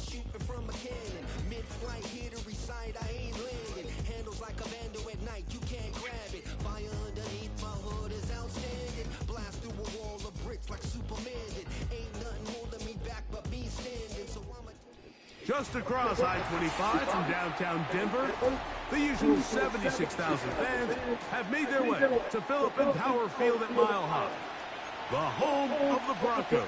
shooting from a cannon. Mid-flight, here to recite, I ain't landing. Handles like a vandal at night, you can't grab it. Fire underneath my hood is outstanding. Blast through a wall of bricks like Superman did. Ain't nothing holding me back but me standing. So I'm a... Just across I-25 from downtown Denver, the usual 76,000 fans have made their way to Philip and Power Field at Mile High, the home of the Broncos.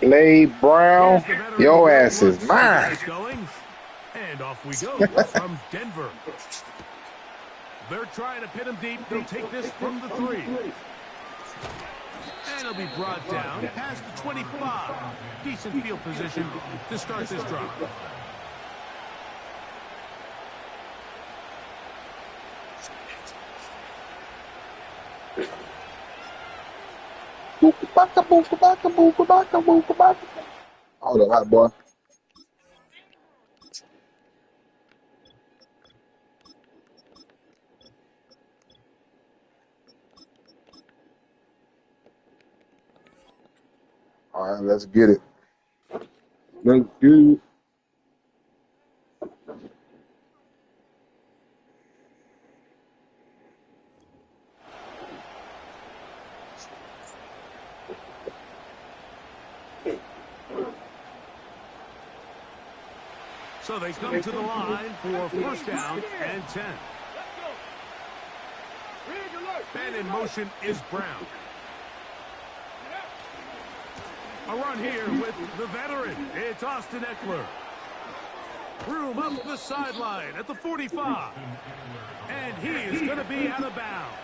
Blade Brown, your ass is mine. And off we go from Denver. They're trying to pin him deep. They'll take this from the 3. And he'll be brought down past the 25. Decent field position to start this drive. Hold up, hot boy. All right, let's get it. Let's get it. So they come to the line for first down and 10. And in motion is Brown. A run here with the veteran. It's Austin Eckler. Room up the sideline at the 45. And he is going to be out of bounds.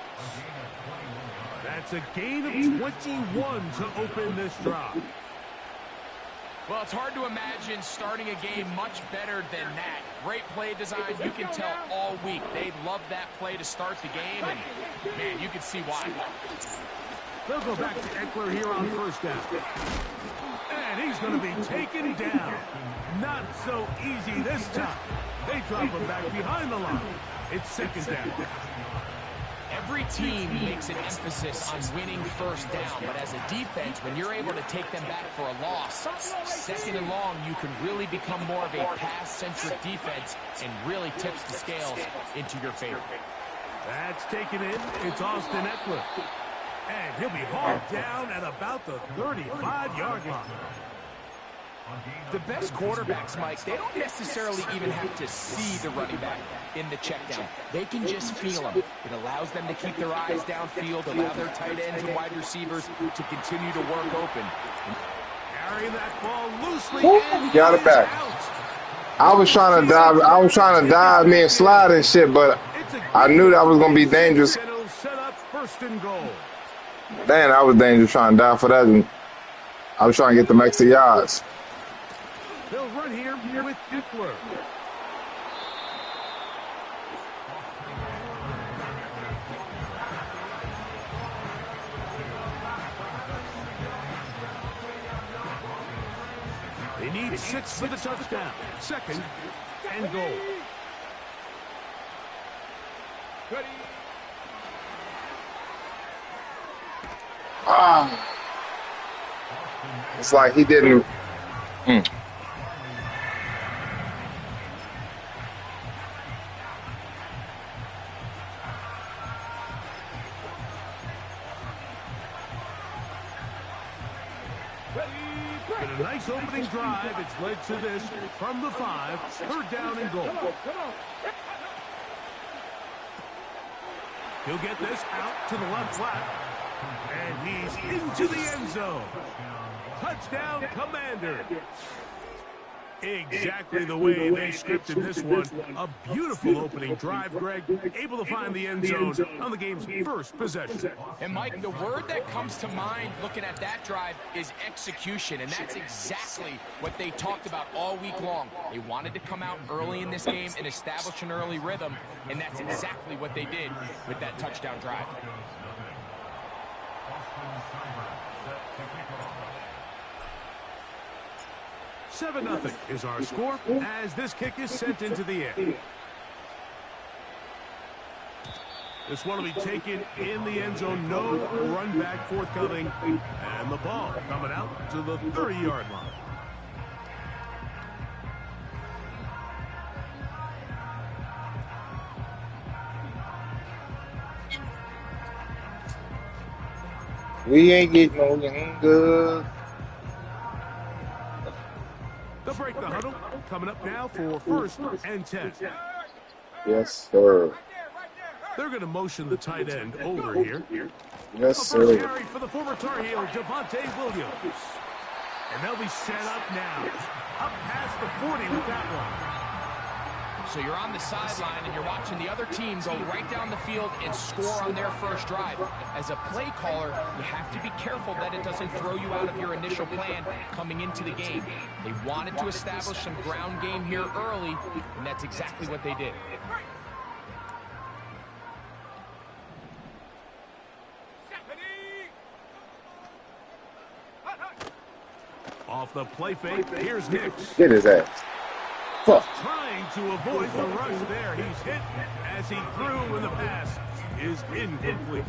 That's a gain of 21 to open this drive. Well, it's hard to imagine starting a game much better than that. Great play design. You can tell all week they love that play to start the game, and, man, you can see why. They'll go back to Eckler here on first down. And he's going to be taken down. Not so easy this time. They drop him back behind the line. It's second down. Every team makes an emphasis on winning first down, but as a defense, when you're able to take them back for a loss, second and long, you can really become more of a pass-centric defense and really tips the scales into your favor. That's taken in. It's Austin Eckler. And he'll be hauled down at about the 35-yard line. The best quarterbacks, Mike, they don't necessarily even have to see the running back in the check down. They can just feel him. It allows them to keep their eyes downfield, allow their tight ends and wide receivers to continue to work open. Carrying that ball loosely. Got it back. I was trying to dive me and slide and shit, but I knew that was gonna be dangerous. Set up first and goal. Damn, I was dangerous trying to dive for that. And I was trying to get the extra yards. They'll run here with Eckler. They need 6 for the touchdown. Second and goal. Ready. It's like he didn't. Been a nice opening drive. It's led to this from the 5. Third down and goal. He'll get this out to the left flat. And he's into the end zone. Touchdown, Commander. Exactly the way they scripted this one. A beautiful opening drive, Greg. Able to find the end zone on the game's first possession. And, Mike, the word that comes to mind looking at that drive is execution, and that's exactly what they talked about all week long. They wanted to come out early in this game and establish an early rhythm, and that's exactly what they did with that touchdown drive. 7-0 is our score as this kick is sent into the air. This one will be taken in the end zone. No run back forthcoming. And the ball coming out to the 30-yard line. We ain't getting no younger. They'll break the huddle. Coming up now for 1st and 10. Yes, sir. They're going to motion the tight end over here. Yes, The sir. first carry for the former Tar Heel, Javonte Williams. And they'll be set up now. Up past the 40 with that one. So you're on the sideline and you're watching the other team go right down the field and score on their first drive. As a play caller, you have to be careful that it doesn't throw you out of your initial plan coming into the game. They wanted to establish some ground game here early, and that's exactly what they did. Off the play fake, here's Nix. Get his ass. Fuck. Trying to avoid the rush there. He's hit as he threw when the pass is incomplete.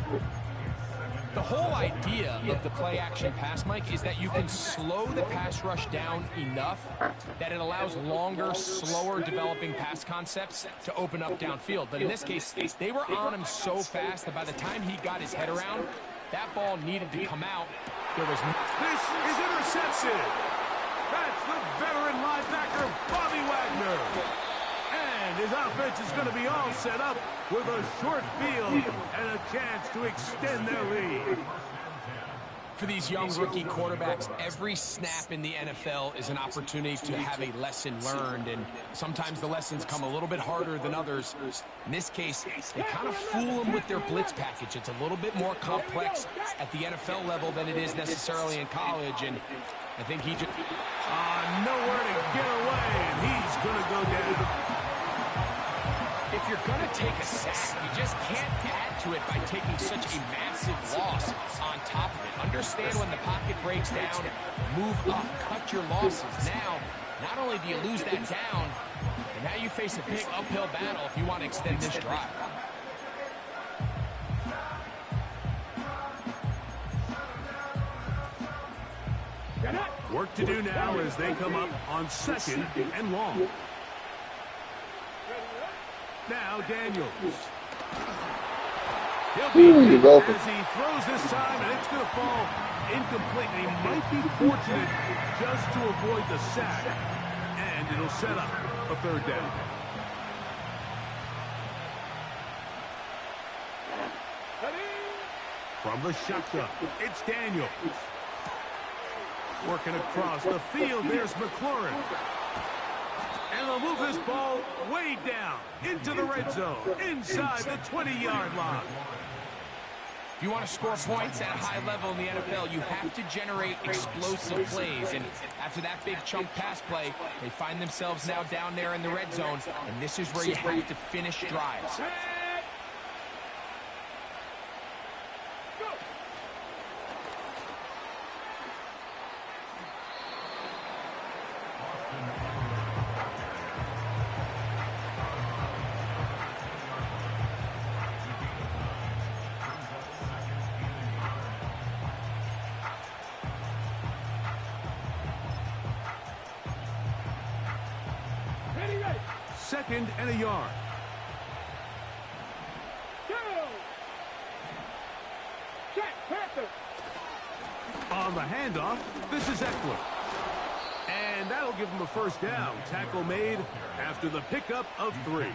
The whole idea of the play-action pass, Mike, is that you can slow the pass rush down enough that it allows longer, slower developing pass concepts to open up downfield. But in this case, they were on him so fast that by the time he got his head around, that ball needed to come out. There was... This is intercepted. That's the veteran linebacker, Bobby Wagner. And his offense is going to be all set up with a short field and a chance to extend their lead. For these young rookie quarterbacks, every snap in the NFL is an opportunity to have a lesson learned, and sometimes the lessons come a little bit harder than others. In this case, they kind of fool them with their blitz package. It's a little bit more complex at the NFL level than it is necessarily in college, and I think he just... Nowhere to get away, and he's going to go down. If you're going to take a sack, you just can't add to it by taking such a massive loss on top of it. Understand when the pocket breaks down, move up, cut your losses. Now, not only do you lose that down, but now you face a big uphill battle if you want to extend this drive. Work to do now as they come up on 2nd and long. Now Daniels. He'll be as he throws this time, and it's going to fall incomplete. He might be fortunate just to avoid the sack, and it'll set up a 3rd down. From the shotgun, it's Daniels. Working across the field, there's McLaurin. And they'll move this ball way down into the red zone, inside the 20-yard line. If you want to score points at a high level in the NFL, you have to generate explosive plays. And after that big chunk pass play, they find themselves now down there in the red zone. And this is where you have to finish drives. Second and a yard. On the handoff, this is Eckler. And that'll give him a 1st down. Tackle made after the pickup of 3.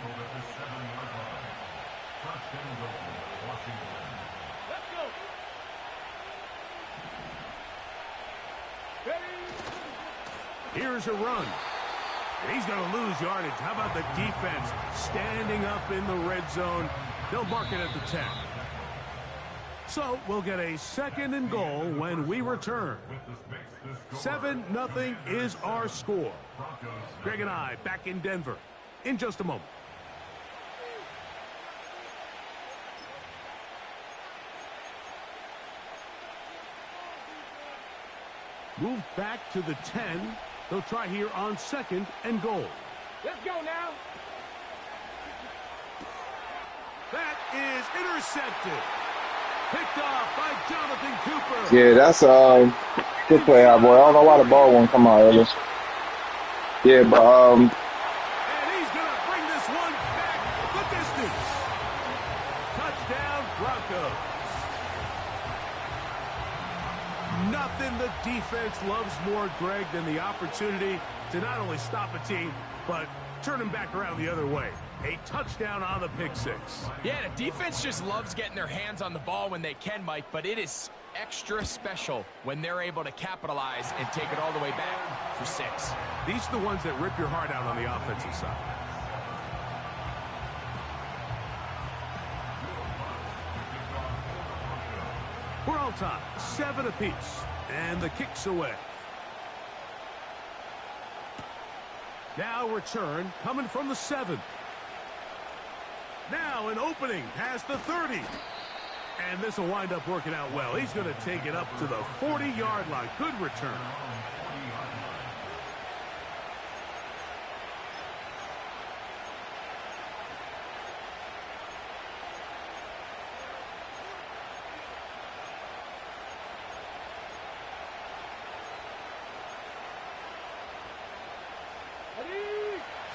Here's a run. And he's going to lose yardage. How about the defense standing up in the red zone? They'll mark it at the 10. So we'll get a 2nd and goal when we return. 7-0 is our score. Greg and I back in Denver in just a moment. Move back to the 10. They'll try here on 2nd and goal. Let's go now. That is intercepted. Picked off by Jonathan Cooper. Yeah, that's good play out, boy. I don't know why the ball won't come out early. Yeah, but And he's gonna bring this one back the distance. Touchdown Broncos. Nothing the defense loves more, Greg, than the opportunity to not only stop a team, but turn them back around the other way. A touchdown on the pick six. Yeah, the defense just loves getting their hands on the ball when they can, Mike, but it is extra special when they're able to capitalize and take it all the way back for 6. These are the ones that rip your heart out on the offensive side. We're all tied, 7 apiece, and the kick's away. Now return coming from the 7. Now an opening past the 30. And this will wind up working out well. He's going to take it up to the 40-yard line. Good return.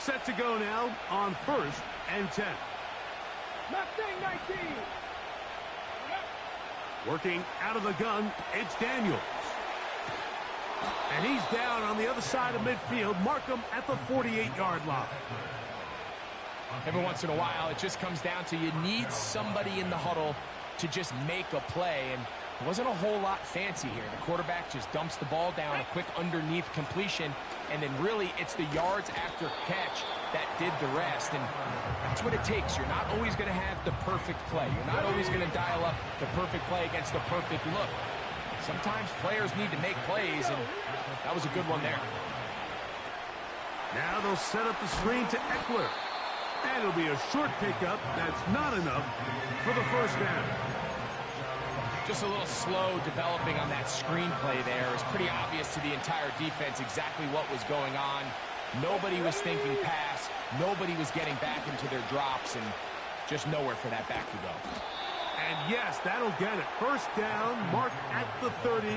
Set to go now on 1st and 10. Mustang 19. Working out of the gun, it's Daniels. And he's down on the other side of midfield. Mark him at the 48-yard line. Every once in a while, it just comes down to you need somebody in the huddle to just make a play. And it wasn't a whole lot fancy here. The quarterback just dumps the ball down, a quick underneath completion, and then really it's the yards after catch that did the rest. And that's what it takes. You're not always going to have the perfect play. You're not always going to dial up the perfect play against the perfect look. Sometimes players need to make plays, and that was a good one there. Now they'll set up the screen to Eckler. And it'll be a short pickup. That's not enough for the first down. Just a little slow developing on that screenplay there. It was pretty obvious to the entire defense exactly what was going on. Nobody was thinking pass. Nobody was getting back into their drops, and just nowhere for that back to go. And yes, that'll get it. First down, marked at the 30.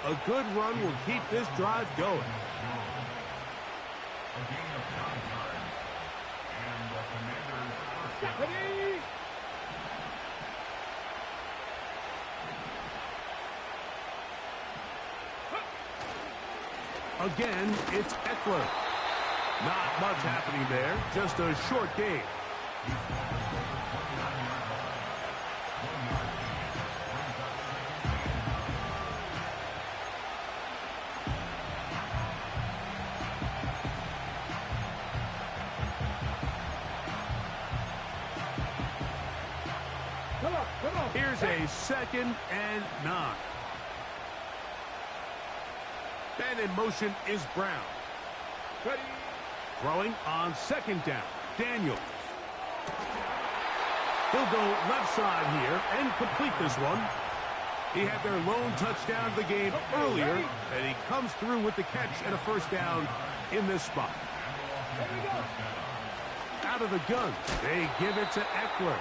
A good run will keep this drive going. Again, it's Eckler. Not much happening there, just a short game. Here's a 2nd and 9. And in motion is Brown. Ready. Throwing on 2nd down. Daniels. He'll go left side here and complete this one. He had their lone touchdown of the game earlier, and he comes through with the catch and a first down in this spot. Out of the gun, they give it to Eckler.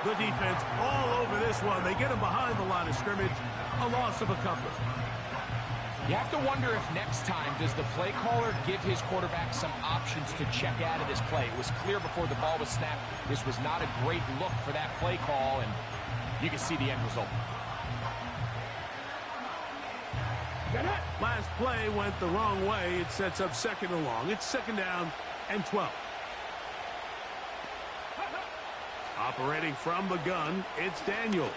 The defense all over this one. They get him behind the line of scrimmage. A loss of a couple. You have to wonder if next time does the play caller give his quarterback some options to check out of this play. It was clear before the ball was snapped this was not a great look for that play call, and you can see the end result. Last play went the wrong way. It sets up 2nd and long. It's 2nd down and 12. Operating from the gun, it's Daniels.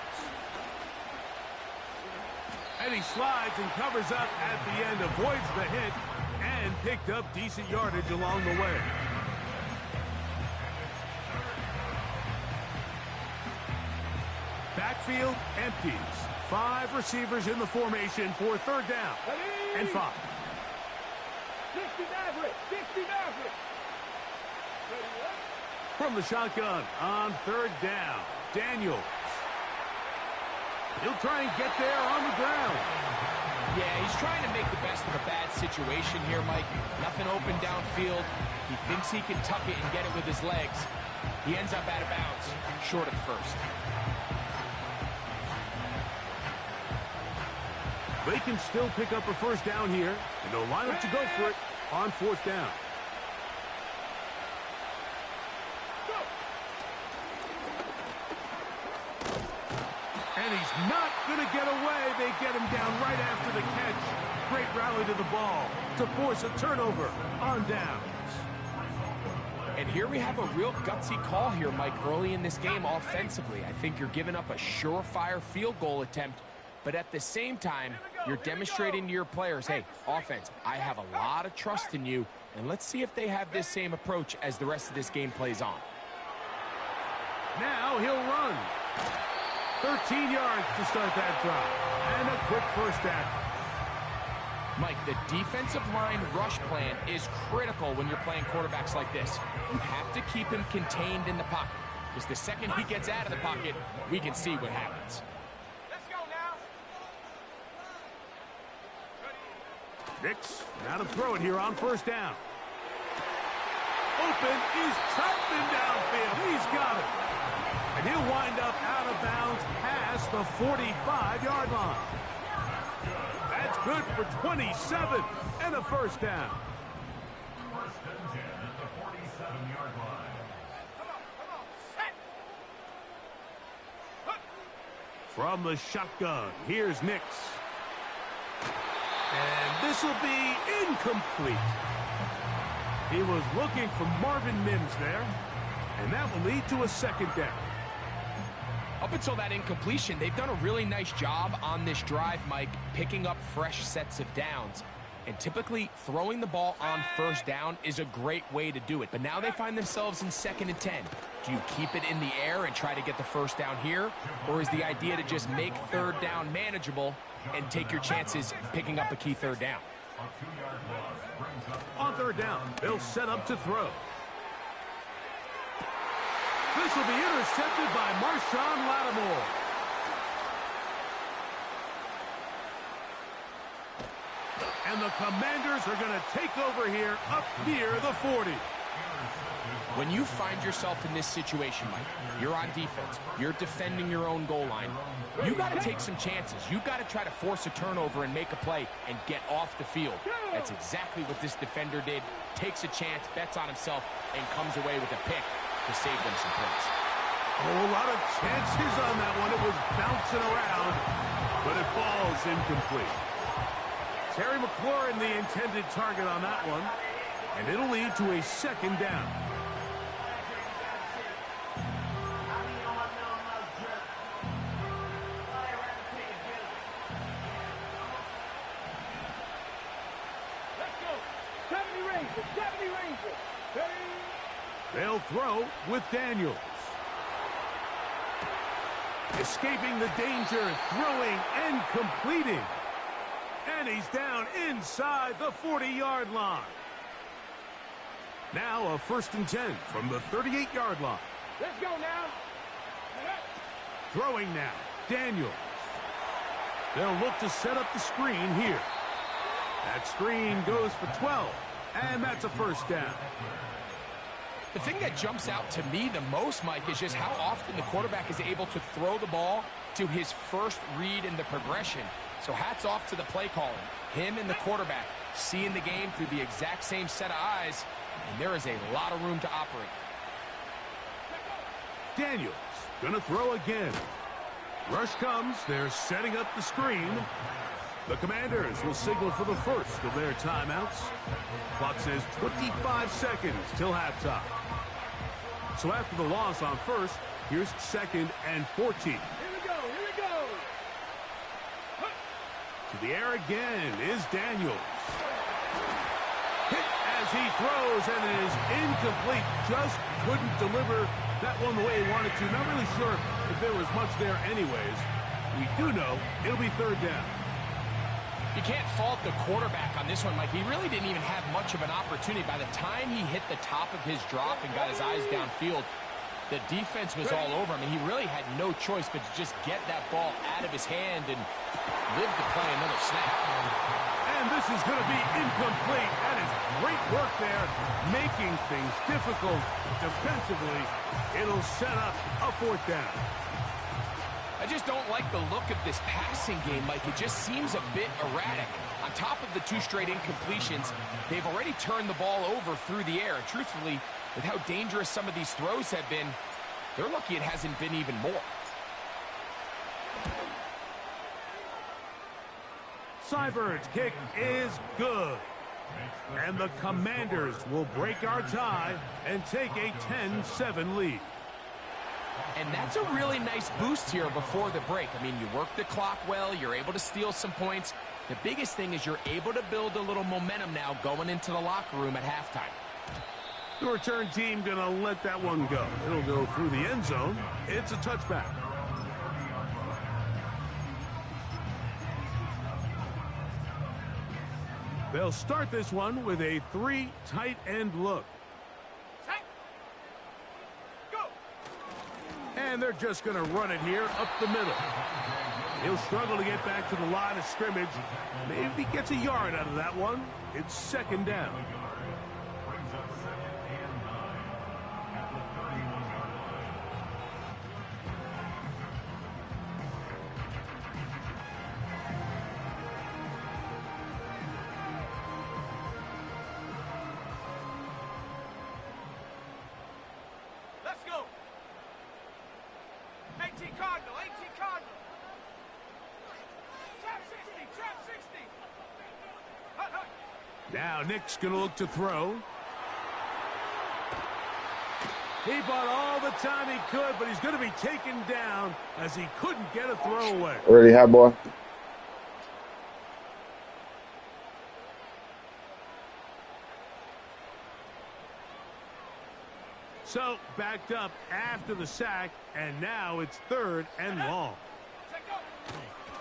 And he slides and covers up at the end, avoids the hit, and picked up decent yardage along the way. Backfield empties. 5 receivers in the formation for 3rd down and 5. 60 Maverick. From the shotgun on 3rd down, Daniels. He'll try and get there on the ground. Yeah, he's trying to make the best of a bad situation here, Mike. Nothing open downfield. He thinks he can tuck it and get it with his legs. He ends up out of bounds, short of first. They can still pick up a first down here, and they'll line up to go for it on fourth down. And he's not going to get away. They get him down right after the catch. Great rally to the ball to force a turnover on downs. And here we have a real gutsy call here, Mike, early in this game offensively. I think you're giving up a surefire field goal attempt, but at the same time, you're demonstrating to your players, hey, offense, I have a lot of trust in you, and let's see if they have this same approach as the rest of this game plays on. Now he'll run. 13 yards to start that drive, and a quick first down. Mike, the defensive line rush plan is critical when you're playing quarterbacks like this. You have to keep him contained in the pocket, because the second he gets out of the pocket, we can see what happens. Let's go now. Nix, now to throw it here on first down. Open is chopping downfield. He's got it. And he'll wind up out of bounds past the 45-yard line. That's good for 27 and a first down. First and 10 at the 47-yard line. From the shotgun, here's Nix. And this will be incomplete. He was looking for Marvin Mims there, and that will lead to a second down. Up until that incompletion, they've done a really nice job on this drive, Mike, picking up fresh sets of downs. And typically, throwing the ball on first down is a great way to do it. But now they find themselves in 2nd and 10. Do you keep it in the air and try to get the first down here? Or is the idea to just make third down manageable and take your chances picking up a key third down? On third down, they'll set up to throw. This will be intercepted by Marshawn Lattimore. And the Commanders are going to take over here up near the 40. When you find yourself in this situation, Mike, you're on defense, you're defending your own goal line, you got to take some chances. You got to try to force a turnover and make a play and get off the field. That's exactly what this defender did. Takes a chance, bets on himself, and comes away with a pick to save them some points. Oh, a lot of chances on that one. It was bouncing around, but it falls incomplete. Terry McLaurin, the intended target on that one, and it'll lead to a second down. Let's go. 70 Rangers. 70 Rangers. 30. They'll throw with Daniels. Escaping the danger, throwing and completing. And he's down inside the 40-yard line. Now a 1st and 10 from the 38-yard line. Let's go now. Throwing now, Daniels. They'll look to set up the screen here. That screen goes for 12, and that's a first down. The thing that jumps out to me the most, Mike, is just how often the quarterback is able to throw the ball to his first read in the progression. So hats off to the play calling. Him and the quarterback seeing the game through the exact same set of eyes, and there is a lot of room to operate. Daniels going to throw again. Rush comes. They're setting up the screen. The Commanders will signal for the first of their timeouts. Clock says 25 seconds till halftime. So after the loss on first, here's 2nd and 14. Here we go. Here we go. To the air again is Daniels. Hit as he throws, and it is incomplete. Just couldn't deliver that one the way he wanted to. Not really sure if there was much there anyways. We do know it'll be third down. You can't fault the quarterback on this one, Mike. He really didn't even have much of an opportunity. By the time he hit the top of his drop and got his eyes downfield, the defense was all over him, and he really had no choice but to just get that ball out of his hand and live to play another snap. And this is going to be incomplete. That is Great work there, making things difficult defensively. It'll set up a fourth down. I just don't like the look of this passing game, Mike. It just seems a bit erratic. On top of the 2 straight incompletions, they've already turned the ball over through the air. And truthfully, with how dangerous some of these throws have been, they're lucky it hasn't been even more. Seibert's kick is good. And the Commanders will break our tie and take a 10-7 lead. And that's a really nice boost here before the break. I mean, you work the clock well, you're able to steal some points. The biggest thing is you're able to build a little momentum now going into the locker room at halftime. The return team gonna let that one go. It'll go through the end zone. It's a touchback. They'll start this one with a 3 tight end look. And they're just going to run it here up the middle. He'll struggle to get back to the line of scrimmage. Maybe gets a yard out of that one. It's second down. Now Nick's going to look to throw. He bought all the time he could, but he's going to be taken down as he couldn't get a throw away. Ready, hot boy? So backed up after the sack, and now it's 3rd and long.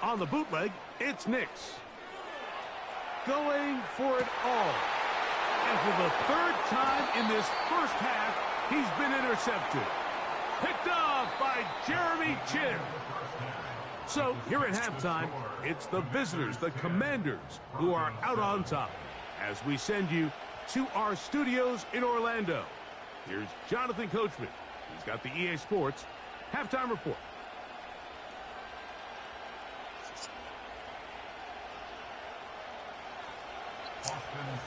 On the bootleg, it's Nix. Going for it all. And for the 3rd time in this first half, he's been intercepted. Picked off by Jeremy Chin. So here at halftime, it's the visitors, the Commanders, who are out on top. As we send you to our studios in Orlando, here's Jonathan Coachman. He's got the EA Sports halftime report.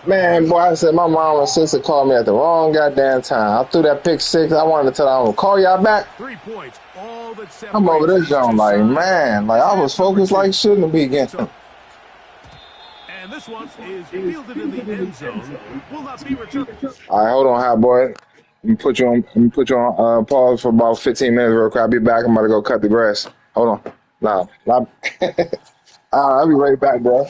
Man, boy, I said my mom and sister called me at the wrong goddamn time. I threw that pick 6. I wanted to tell them I'm going to call y'all back. 3 points, all that separates. I'm over this zone like, man, like I was focused like shouldn't be again. And this one is fielded in the end zone. Will not be returned. All right, hold on, hot boy. Let me put you on pause for about 15 minutes real quick. I'll be back. I'm about to go cut the grass. Hold on. Nah. I'll be right back, bro.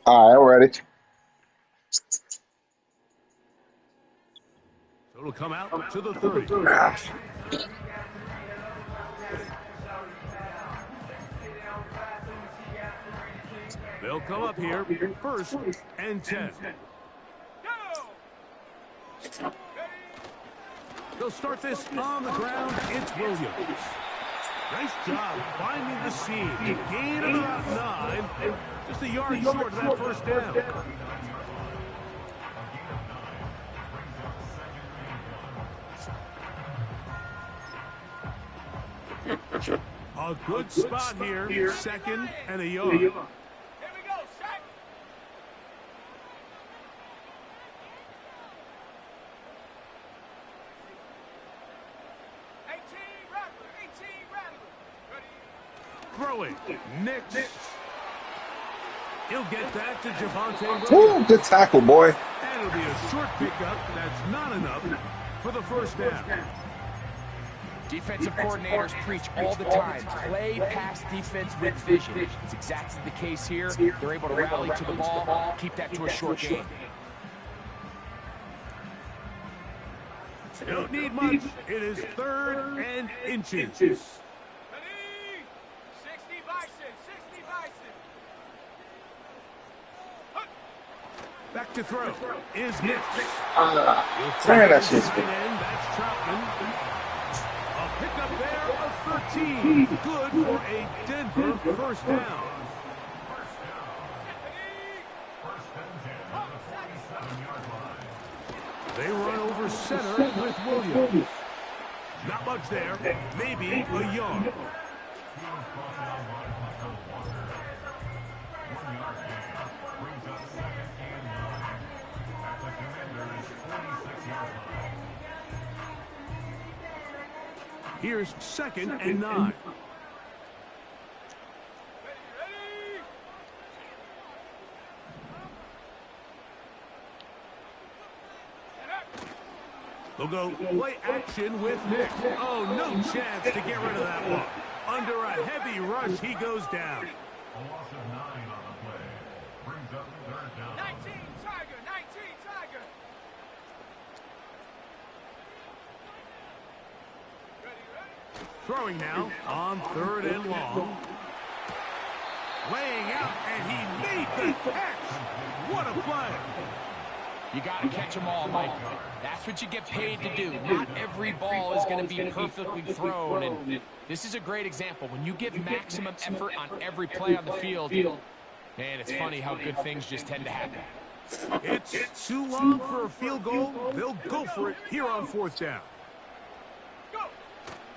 All right, I'm ready. So it'll come out to the 30. They'll come up here, 1st and 10. They'll start this on the ground. It's Williams. Nice job finding the seam. A gain of about 9. Just a yard short of that first down. A good spot here. 2nd and a yard. Here we go, sack. Knicks. He'll get that to Javonte Ooh, Williams. good tackle, boy. And it'll be a short pickup. That's not enough for the first down. Defensive coordinators preach all the time, play pass defense with vision. It's exactly the case here. They're able to rally to the ball, keep that to a short game. Don't need much. It is 3rd and inches. 60 Bison, 60 Bison. Back to throw is Knicks. Man, that shit's Tight end, that's Troutman. A pickup there of 13. Good for a Denver first down. They run over center with Williams. Not much there. Maybe a yard. Here's 2nd and 9. They'll go play action with Nick. Oh, no chance to get rid of that one. Under a heavy rush, he goes down. A loss of 9 on the play. Brings up 3rd down. 19 Tiger, 19 Tiger. Throwing now on 3rd and long. Laying out, and he made the catch. What a play. You got to catch them all, Mike. That's what you get paid to do. Not every ball is going to be perfectly thrown, and this is a great example. When you give maximum effort on every play on the field, man, it's funny how good things just tend to happen. It's too long for a field goal. They'll go for it here on 4th down.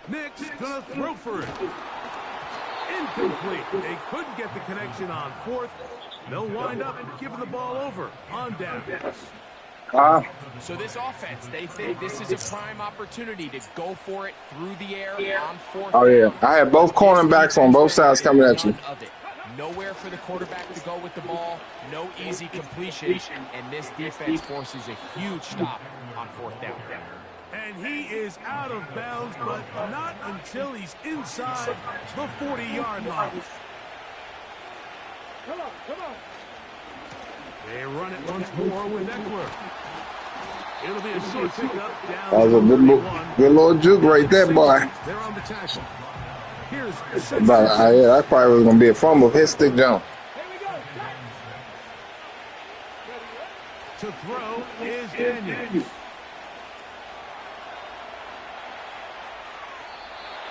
Nick's gonna throw for it. Incomplete. They couldn't get the connection on 4th. They'll wind up giving the ball over on downs. So this offense, they think this is a prime opportunity to go for it through the air on 4th Oh, yeah. down. I had both cornerbacks on both sides coming at you. None of it. Nowhere for the quarterback to go with the ball, no easy completions, and this defense forces a huge stop on 4th down. And he is out of bounds, but not until he's inside the 40-yard line. Come on, come on. They run it once more with Eckler. It'll be a short pickup down That was a to good 31. little juke right there, boy. They're on the tackle. Here's But yeah, that probably was going to be a fumble. Hit stick jump. Here we go. to throw is Daniels.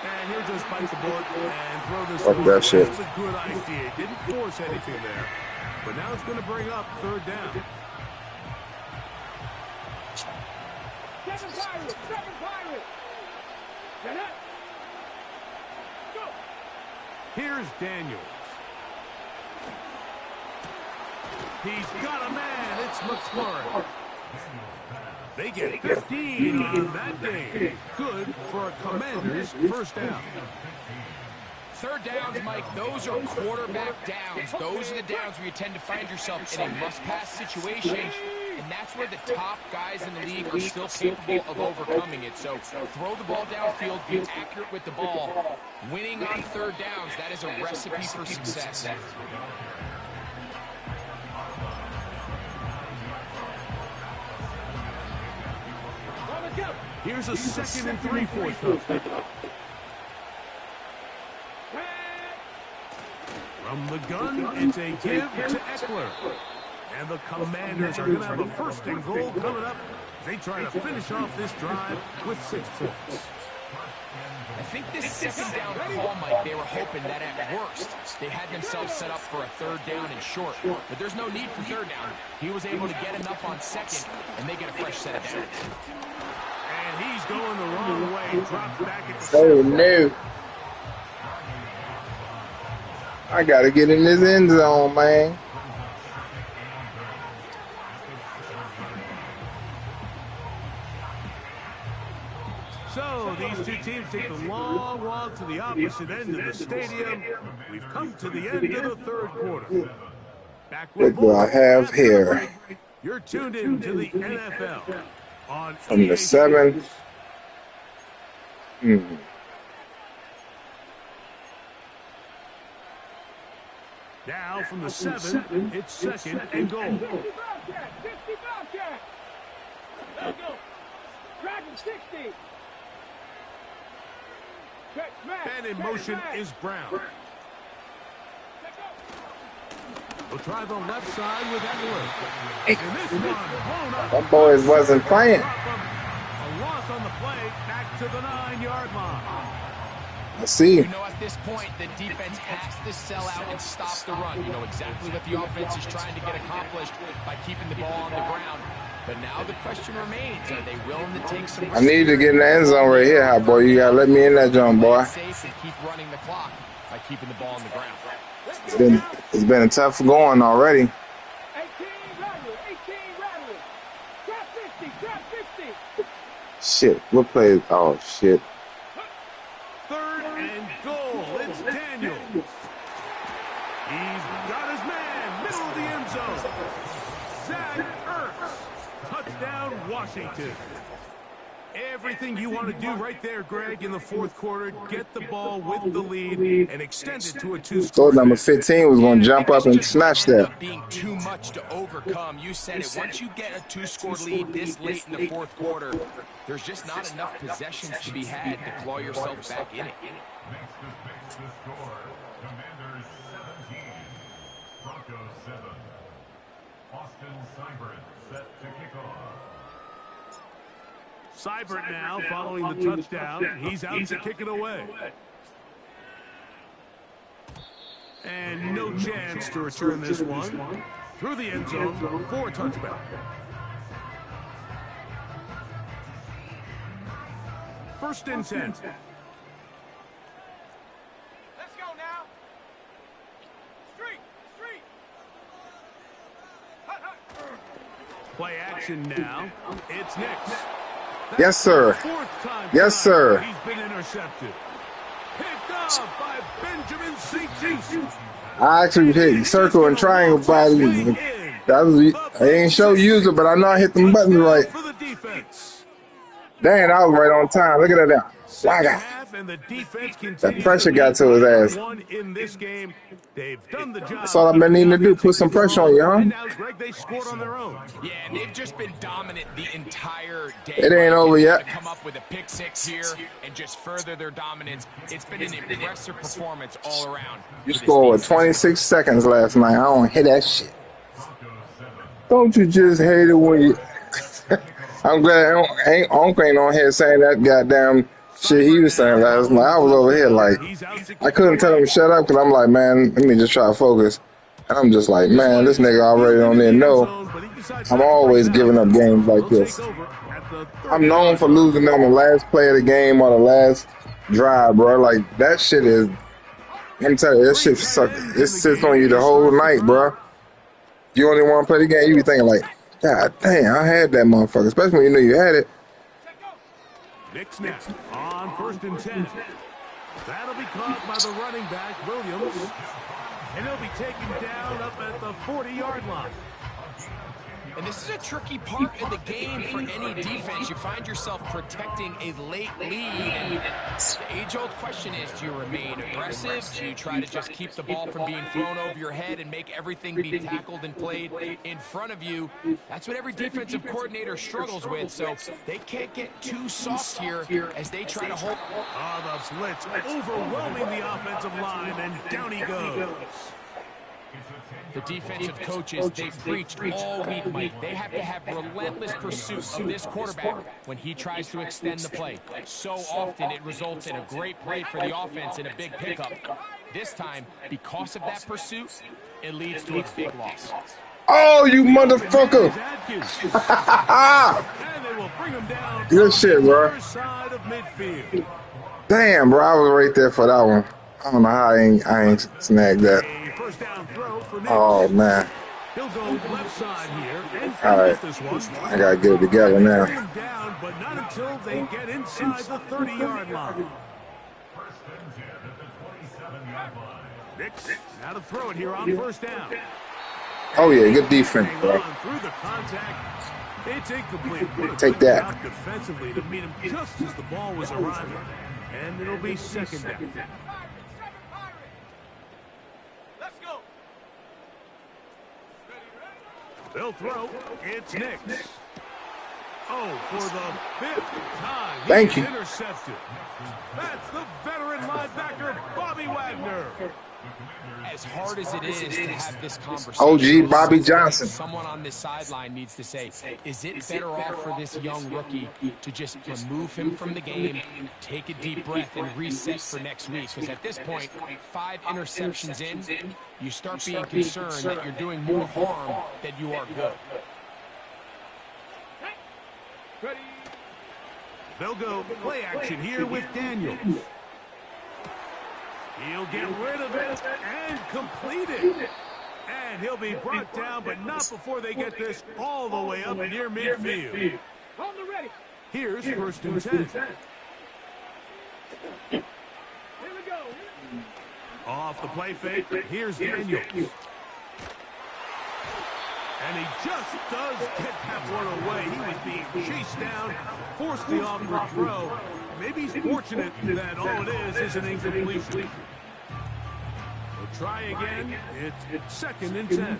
And he'll just bite the bullet and throw this. Fuck that shit. That's a good idea. Didn't force anything there. But now it's going to bring up 3rd down. Seven Pirates. Get up. Go. Here's Daniels. He's got a man. It's McLaurin. They get 15 on that day. Good for a Commander's first down. 3rd downs, Mike, those are quarterback downs. Those are the downs where you tend to find yourself in a must-pass situation, and that's where the top guys in the league are still capable of overcoming it. So throw the ball downfield, be accurate with the ball. Winning on 3rd downs, that is a recipe for success. Here's a 2nd and 3/4. From the gun, it's a give to Eckler. And the Commanders are going to have a 1st and goal coming up. They try to finish off this drive with 6 points. I think this 2nd down call, Mike, they were hoping that at worst they had themselves set up for a 3rd down and short. But there's no need for 3rd down. He was able to get enough on 2nd, and they get a fresh set of downs. And he's going the wrong way. Dropped back at the Oh, no. I got to get in this end zone, man. So these these two teams take the long walk to the opposite end of the stadium, we've come to the end of the third quarter. Back with What do I more have after the here? break. You're tuned in to the NFL on From EA the 7. Sports. Now from the 7, it's second and goal. 50 Bobcat. Let's go. Dragon 60. Check, smash. And in motion is Brown. We'll try the left side with Eckler. And this one blown up. Them boys wasn't playing. A loss on the play, back to the 9-yard line. Let's see. You know, at this point, the defense has to sell out and stop the run. You know exactly what the offense is trying to get accomplished by keeping the ball on the ground. But now the question remains, are they willing to take some risks? I need to get in the end zone right here, hot boy. You gotta let me in that zone, boy. Safe and keep running the clock by keeping the ball on the ground. It's been a tough going already. 18 Rattler. 18 Rattler. Trap 50. Trap 50. Shit, what play? Oh, shit. Third and goal. It's Daniels. He's got his man, middle of the end zone. Zach Ertz. Touchdown, Washington. Everything you want to do right there, Greg, in the fourth quarter. Get the ball with the lead and extend it to a 2-score. Thought number 15 was going to jump up and snatch that. Being too much to overcome. You said it. Once you get a 2-score lead this late in the fourth quarter, there's just not enough possessions to be had to claw yourself back in it. Makes the score. Commanders 17. Broncos 7. Austin Seibert set to kick off. Seibert now following the touchdown. He's out to kick it away. And no chance to return this one. Through the end zone for a touchback. First and 10. Let's go now. Street. Play action now. It's Nix. Yes, sir. Fourth time Yes, sir. He's been intercepted. Picked off by Benjamin St-Juste. I actually hit circle and triangle by the. I ain't show user, but I know I hit them buttons right. For the defense. Dang, I was right on time. Look at that now. Second half, and the defense continues pressure to got to his ass. one in this game. They've done the job. That's all I've been needing to do, put some pressure on you, huh? And now, Greg, they scored on their own. Yeah, and they've just been dominant the entire day. It ain't over yet. To come up with a pick six here and just further their dominance. It's been an impressive performance all around. You scored with 26 seconds last night. I don't hit that shit. Don't you just hate it when you... I'm glad Uncle ain't on here saying that goddamn shit he was saying last night. I was over here like, I couldn't tell him to shut up because I'm like, man, let me just try to focus. And I'm just like, man, this nigga already on there. No, I'm always giving up games like this. I'm known for losing on the last play of the game or the last drive, bro. Like, that shit is, I'm telling you, that shit sucks. It sits on you the whole night, bro. You only want to play the game, you be thinking like, God damn, I had that motherfucker, especially when you know you had it. Nick snap on first and 10. That'll be caught by the running back, Williams. And he'll be taken down up at the 40-yard line. And this is a tricky part of the game for any defense. You find yourself protecting a late lead. And the age-old question is, do you remain aggressive? Do you try to just keep the ball from being thrown over your head and make everything be tackled and played in front of you? That's what every defensive coordinator struggles with. So they can't get too soft here as they try to hold. The blitz overwhelming the offensive line, and down he goes. The defensive coaches, they preached all week, Mike. They have to have relentless pursuit of this quarterback when he tries to extend the play. So often it results in a great play for the offense and a big pickup. This time, because of that pursuit, it leads to a big loss. Oh, you motherfucker! And they will bring him down. Good shit, bro. Side of midfield. Damn, bro, I was right there for that one. I don't know how I ain't snagged that. A first down throw for Nick. Oh, man. He'll go left side here and All right. finish this one. I gotta get it together Bring now. him down, but not until they get inside the 30-yard line. First and 10 at the 27-yard line. Nix, now to throw it here on first down. Oh yeah, good defense, Hang bro. on through the contact. It's incomplete. What a Take good that. job defensively to meet him just as the ball was arriving. And it'll be second down. Let's go. They'll throw. It's Nix. Oh, for the 5th time. Thank He's you. intercepted. That's the veteran linebacker, Bobby Wagner. As hard as it is to have this conversation, OG Bobby Johnson. someone on this sideline needs to say, is it better off for this young rookie to just remove him from the game, take a deep breath, and reset for next week? Because at this point, 5 interceptions in, you start being concerned that you're doing more harm than you are good. Ready. They'll go play action here with Daniels. He'll get rid of it and complete it. And he'll be brought down, but not before they get this all the way up near midfield. On the ready. Here's first and 10. Here we go. Off the play fake, here's Daniels. And he just does get that one away. He was being chased down, forced the awkward throw. Maybe he's fortunate that all it is an incompletion. We'll try again. It's second and 10. Ready.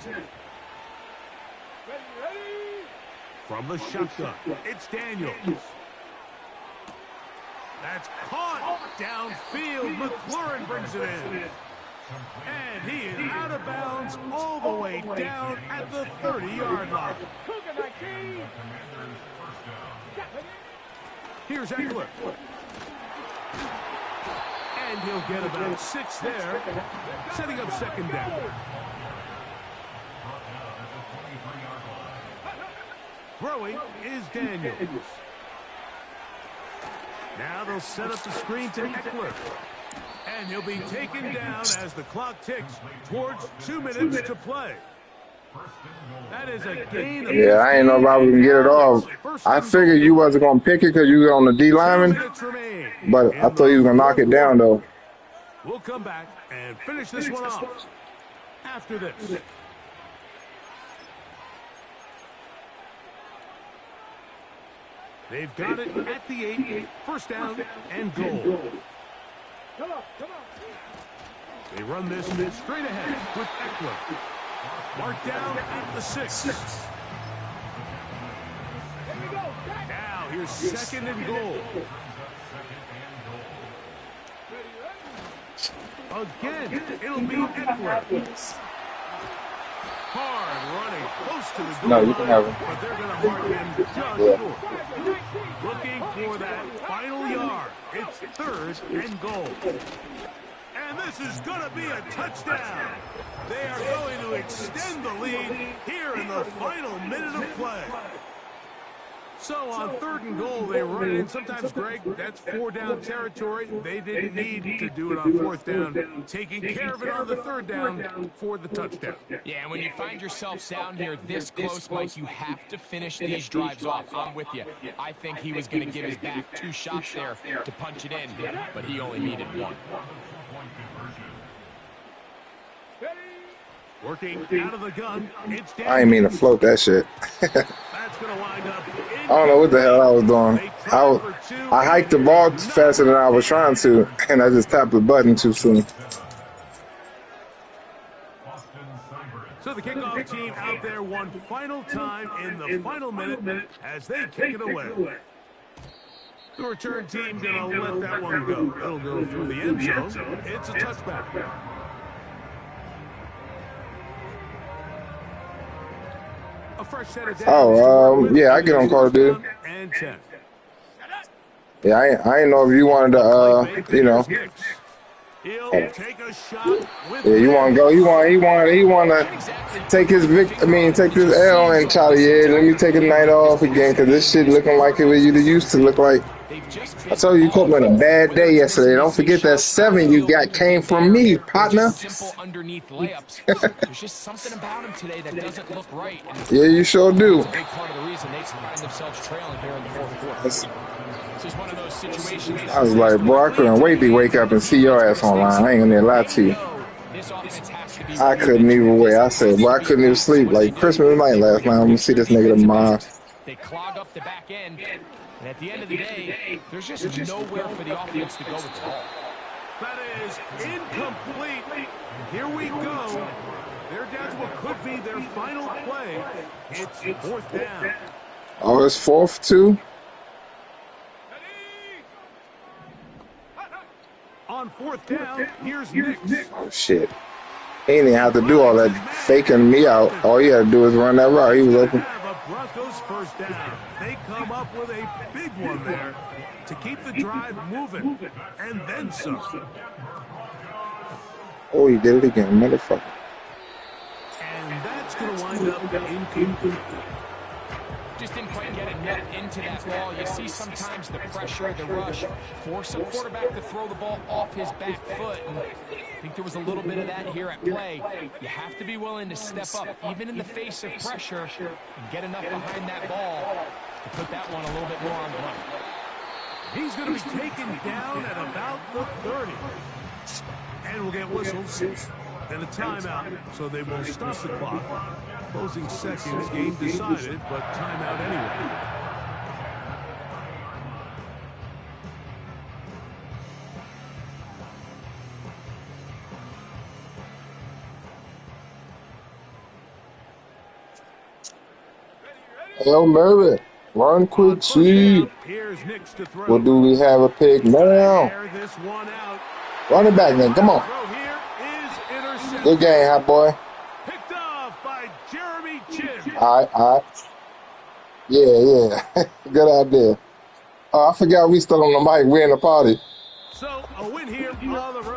From the shotgun, it's Daniels. That's caught downfield. McLaurin brings it in. And he is out of bounds all the way down at the 30-yard line. Cougar 19. Here's Eckler. And he'll get about 6 there, setting up second down. Throwing is Daniels. Now they'll set up the screen to Eckler. And he'll be taken down as the clock ticks towards 2 minutes to play. That is a gain of Yeah, I ain't know if I was gonna get it off. I figured you wasn't gonna pick it because you were on the D 2 lineman, minutes remain but I in thought you was the gonna knock it down though. We'll come back and finish this one off after this. They've got it at the 8, first down and goal. Come on, come on. They run this straight ahead with Eckler. Marked down at the 6. Here we go. Now here's second and goal. Again, it'll be Eckler. Hard running, close to the goal No, you can have line, him. but they're going to mark him just short. Looking for that final yard. It's third and goal. And this is going to be a touchdown. They are going to extend the lead here in the final minute of play. So on third and goal, they run it in. Sometimes, Greg, that's 4-down territory. They didn't need to do it on 4th down. Taking care of it on the 3rd down for the touchdown. Yeah, and when you find yourself down here this close, Mike, you have to finish these drives off. I'm with you. I think he was going to give his back 2 shots there to punch it in, but he only needed 1. Working out of the gun, it's Daniels. I ain't mean to float that shit. That's going to wind up. I don't know what the hell I was doing. I hiked the ball faster than I was trying to, and I just tapped the button too soon. So the kickoff team out there one final time in the final minute as they kick it away. The return team going to let that one go. It'll go through the end zone. It's a touchback. A fresh set of downs. Yeah, I get on Call of Duty. And 10. Yeah, I ain't know if you wanted to, you know. He'll take a shot with Yeah, you want to go? He want to take his take this L and try to let me take a night off again because this shit looking like it used to look like. They've just I been told you you caught me on a off. bad Whether day it's yesterday. missing Don't these big forget that shots 7 you downfield got like came from Gameday, me, or partner. just simple underneath layups. There's just something about him today that doesn't look right. And Yeah, you sure do. it's a big part of the reason they find themselves trailing here in the fourth quarter. That's- This is one of those situations that I was plays like, to bro, a I lead couldn't wait to today. wake up The and see defense your made ass mistakes online. I here. ain't gonna lie They to you. know this offense has to be I couldn't one-dimensional. even wait. This I said, has well, to I be a couldn't even pass. So sleep. what do? Like Christmas night They last bring night. a I'm gonna mixture see of this nigga defensive tomorrow. actions. They clog up the back end. And at the end of the day, there's just nowhere for the offense to go with the ball. That is incomplete. And here we go. They're down to what could be their final play. It's fourth down. Oh, it's 4th too? On fourth down, here's Nix. Oh, shit. He didn't even have to do all that faking me out. All he had to do is run that route. He was open. Have a Broncos first down. They come up with a big one there to keep the drive moving, and then some. Oh, he did it again, motherfucker. And that's going to wind up incomplete. Just didn't quite get enough into that ball. You see sometimes the pressure, the rush, force a quarterback to throw the ball off his back foot. And I think there was a little bit of that here at play. You have to be willing to step up, even in the face of pressure, and get enough behind that ball to put that one a little bit more on the run. He's going to be taken down at about the 30. And we'll get whistles and a timeout, so they will stop the clock. Closing seconds, game decided, but timeout anyway. Hail Mary, run quick, see. Here's Nix to throw. What do we have a pick now? Air this one out. Run it back, man. Come on. Throw here is intercepted. Good game, hot boy. Picked off by Jeremy Chin. All right. Yeah. Good idea. Oh, I forgot we still on the mic. We're in the party. So a win here on the road.